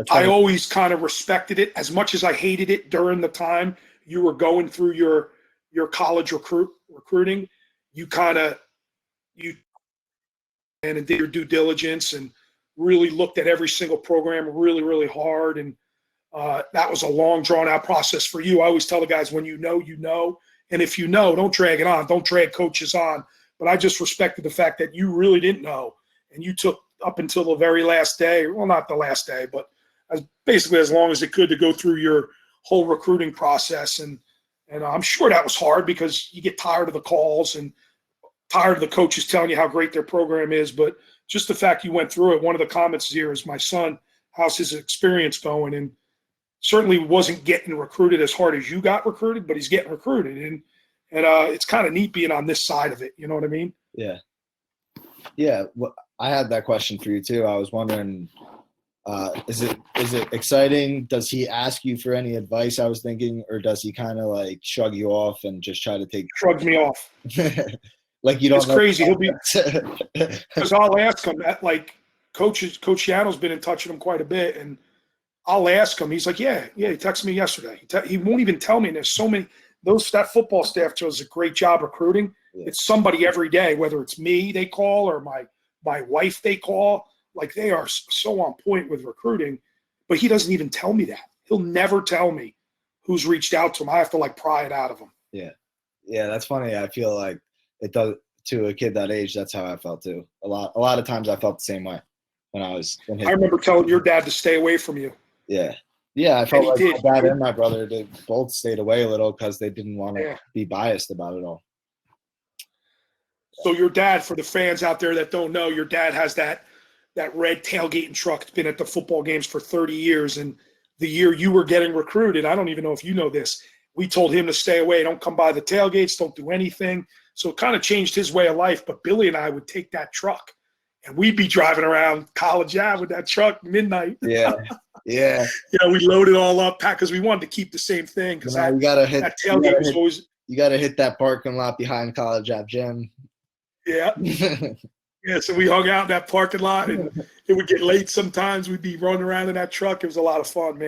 I always kind of respected it as much as I hated it during the time you were going through your college recruiting. You and did your due diligence and really looked at every single program really, really hard. And that was a long, drawn-out process for you. I always tell the guys, when you know, you know. And if you know, don't drag it on. Don't drag coaches on. But I just respected the fact that you really didn't know. And you took up until the very last day. Well, not the last day, but basically as long as it could to go through your whole recruiting process. And I'm sure that was hard because you get tired of the calls and tired of the coaches telling you how great their program is. But just the fact you went through it, one of the comments here is, my son, how's his experience going? And certainly wasn't getting recruited as hard as you got recruited, but he's getting recruited. And it's kind of neat being on this side of it. You know what I mean? Yeah. Yeah. Well, I had that question for you too. I was wondering, is it exciting? Does he ask you for any advice, I was thinking, or does he kind of like shrug you off and just try to shrugs me off? Like, you don't it's crazy. He'll be, because I'll ask him that, like, Coach Yano's been in touch with him quite a bit, and I'll ask him. He's like, yeah, he texted me yesterday. He won't even tell me. And there's so many. That football staff does a great job recruiting. Yeah. It's somebody every day, whether it's me they call or my wife they call. Like, they are so on point with recruiting, but he doesn't even tell me that. He'll never tell me who's reached out to him. I have to like pry it out of him. Yeah. Yeah, that's funny. I feel like it does to a kid that age. That's how I felt too. A lot of times I felt the same way when I was. I remember telling your dad to stay away from you. Yeah. Yeah, I felt like my dad and my brother, they both stayed away a little because they didn't want to be biased about it all. So your dad, for the fans out there that don't know, your dad has that red tailgating truck. It's been at the football games for 30 years. And the year you were getting recruited, I don't even know if you know this, we told him to stay away. Don't come by the tailgates. Don't do anything. So it kind of changed his way of life. But Billy and I would take that truck, and we'd be driving around College Ave with that truck midnight. Yeah. Yeah. We load it all up because we wanted to keep the same thing. Because that tailgate was always – you got to hit that parking lot behind College Ave Gym. Yeah. Yeah, so we hung out in that parking lot, and it would get late sometimes. We'd be running around in that truck. It was a lot of fun, man.